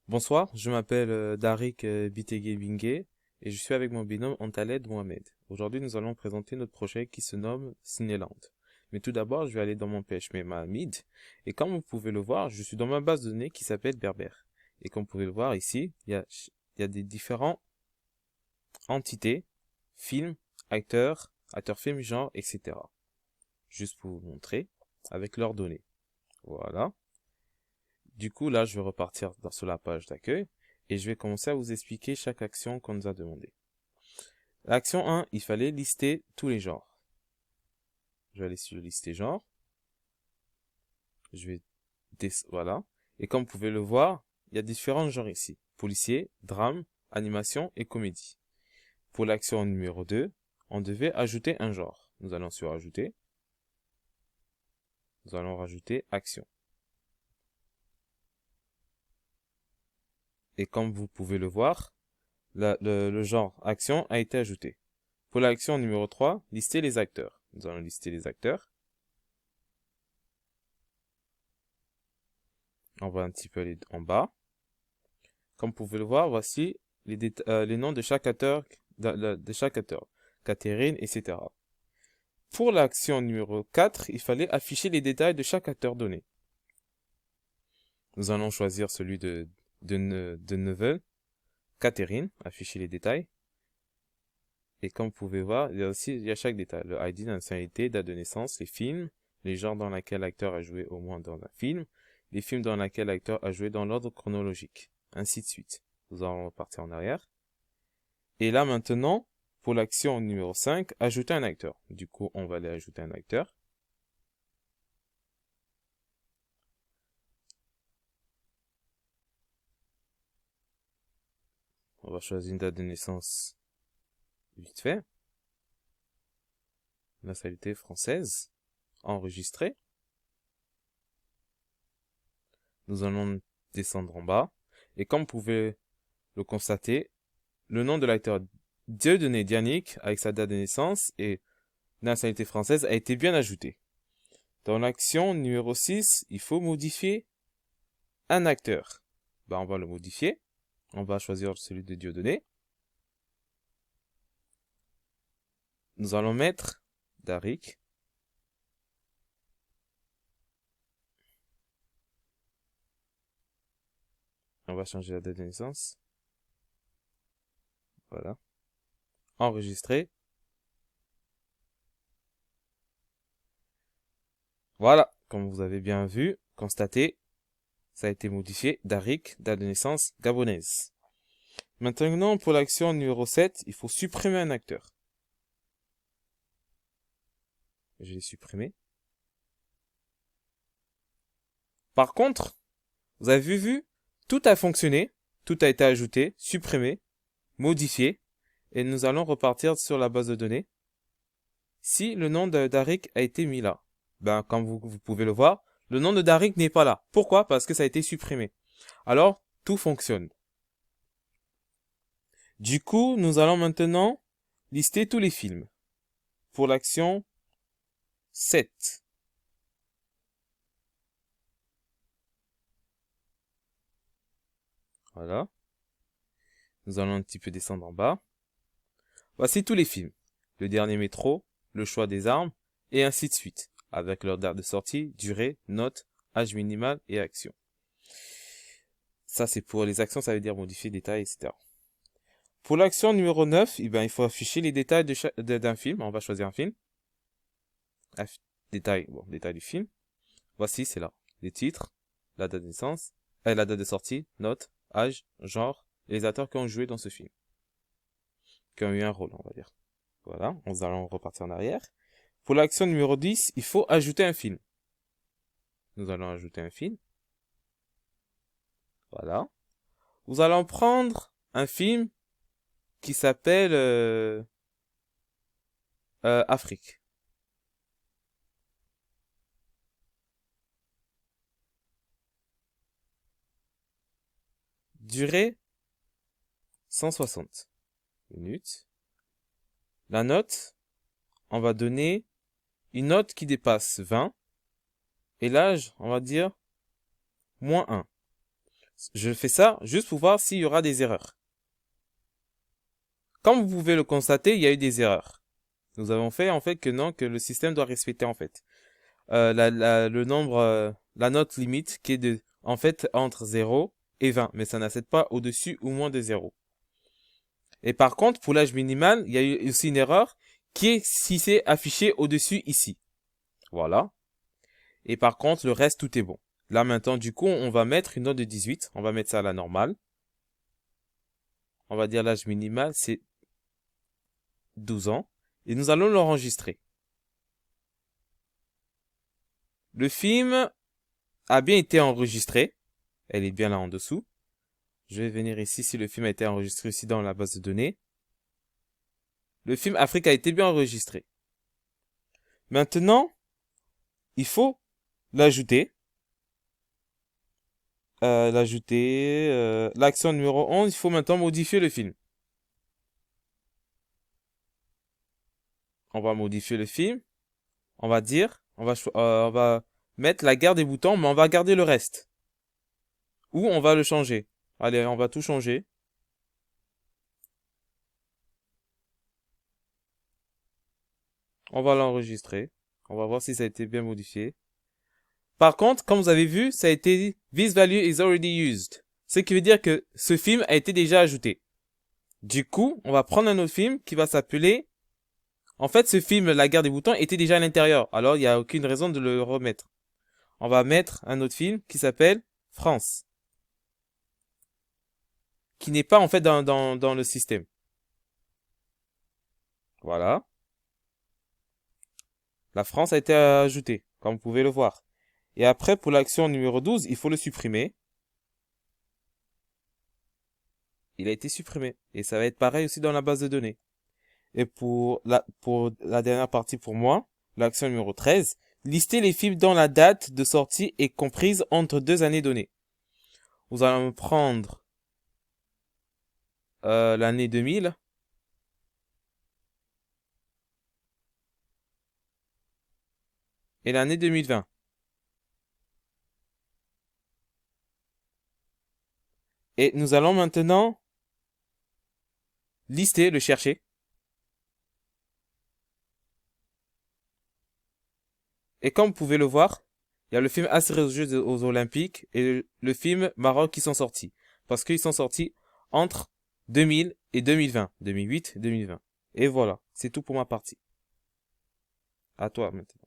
Bonsoir, je m'appelle Darik Bitegue Bingue et je suis avec mon binôme Antaled Mohamed. Aujourd'hui, nous allons présenter notre projet qui se nomme Cinéland. Mais tout d'abord, je vais aller dans mon PHP Mahamid et comme vous pouvez le voir, je suis dans ma base de données qui s'appelle Berber. Et comme vous pouvez le voir ici, il y a des différentes entités, films, acteurs film, genre, etc. Juste pour vous montrer avec leurs données. Voilà. Du coup, là, je vais repartir sur la page d'accueil et je vais commencer à vous expliquer chaque action qu'on nous a demandé. L'action 1, il fallait lister tous les genres. Je vais aller sur lister genre. Je vais voilà. Et comme vous pouvez le voir, il y a différents genres ici. Policier, drame, animation et comédie. Pour l'action numéro 2, on devait ajouter un genre. Nous allons sur ajouter. Nous allons rajouter action. Et comme vous pouvez le voir, le genre action a été ajouté. Pour l'action numéro 3, lister les acteurs. Nous allons lister les acteurs. On va un petit peu aller en bas. Comme vous pouvez le voir, voici les noms de chaque acteur, Catherine, etc. Pour l'action numéro 4, il fallait afficher les détails de chaque acteur donné. Nous allons choisir celui de Neveu, Catherine, afficher les détails. Et comme vous pouvez voir, il y a chaque détail. Le ID, la nationalité, date de naissance, les films, les genres dans lesquels l'acteur a joué au moins dans un film, les films dans lesquels l'acteur a joué dans l'ordre chronologique, ainsi de suite. Nous allons repartir en arrière. Et là maintenant, pour l'action numéro 5, ajouter un acteur. Du coup, on va aller ajouter un acteur. On va choisir une date de naissance vite fait. Nationalité française. Enregistrer. Nous allons descendre en bas. Et comme vous pouvez le constater, le nom de l'acteur Dieudonné Dianic, avec sa date de naissance et nationalité française, a été bien ajouté. Dans l'action numéro 6, il faut modifier un acteur. On va le modifier. On va choisir celui de Dieudonné. Nous allons mettre Darik. On va changer la date de naissance. Voilà. Enregistrer. Voilà. Comme vous avez bien vu, constaté, ça a été modifié. Darik, date de naissance gabonaise. Maintenant, pour l'action numéro 7, il faut supprimer un acteur. Je l'ai supprimé. Par contre, vous avez vu, tout a fonctionné, tout a été ajouté, supprimé, modifié, et nous allons repartir sur la base de données. Si le nom de Darik a été mis là, comme vous pouvez le voir, le nom de Darik n'est pas là. Pourquoi? Parce que ça a été supprimé. Alors, tout fonctionne. Du coup, nous allons maintenant lister tous les films. Pour l'action 7. Voilà. Nous allons un petit peu descendre en bas. Voici tous les films. Le dernier métro, le choix des armes, et ainsi de suite, avec leur date de sortie, durée, note, âge minimal et action. Ça, c'est pour les actions, ça veut dire modifier, détails, etc. Pour l'action numéro 9, il faut afficher les détails d'un film. On va choisir un film. Détail du film. Voici, c'est là. Les titres, la date de naissance, la date de sortie, note, âge, genre, et les acteurs qui ont joué dans ce film. Qui ont eu un rôle, on va dire. Voilà, nous allons repartir en arrière. Pour l'action numéro 10, il faut ajouter un film. Nous allons ajouter un film. Voilà. Nous allons prendre un film qui s'appelle Afrique. Durée 160 minutes. La note, on va donner une note qui dépasse 20. Et l'âge, on va dire moins 1. Je fais ça juste pour voir s'il y aura des erreurs. Comme vous pouvez le constater, il y a eu des erreurs. Nous avons fait en fait que non, que le système doit respecter en fait le nombre, la note limite qui est de en fait entre 0 et 20, mais ça n'accède pas au-dessus ou moins de 0. Et par contre, pour l'âge minimal, il y a eu aussi une erreur qui est si c'est affiché au-dessus ici. Voilà. Et par contre, le reste, tout est bon. Là maintenant, du coup, on va mettre une note de 18. On va mettre ça à la normale. On va dire l'âge minimal, c'est 12 ans. Et nous allons l'enregistrer. Le film a bien été enregistré. Elle est bien là en dessous. Je vais venir ici si le film a été enregistré ici dans la base de données. Le film Afrique a été bien enregistré. Maintenant, il faut l'ajouter. L'action numéro 11, il faut maintenant modifier le film. On va modifier le film. On va dire, on va mettre la garde des boutons, mais on va garder le reste. Ou on va le changer. Allez, on va tout changer. On va l'enregistrer. On va voir si ça a été bien modifié. Par contre, comme vous avez vu, ça a été This value is already used. Ce qui veut dire que ce film a été déjà ajouté. Du coup, on va prendre un autre film qui va s'appeler... En fait, ce film, La guerre des boutons, était déjà à l'intérieur. Alors, il n'y a aucune raison de le remettre. On va mettre un autre film qui s'appelle France. Qui n'est pas en fait dans le système. Voilà. La France a été ajoutée, comme vous pouvez le voir. Et après, pour l'action numéro 12, il faut le supprimer. Il a été supprimé. Et ça va être pareil aussi dans la base de données. Et pour la dernière partie pour moi, l'action numéro 13, lister les films dont la date de sortie est comprise entre deux années données. Vous allez prendre l'année 2000. Et l'année 2020. Et nous allons maintenant lister, le chercher. Et comme vous pouvez le voir, il y a le film Assuré aux Jeux aux Olympiques et le film Maroc qui sont sortis. Parce qu'ils sont sortis entre 2000 et 2020. 2008 et 2020. Et voilà, c'est tout pour ma partie. À toi maintenant.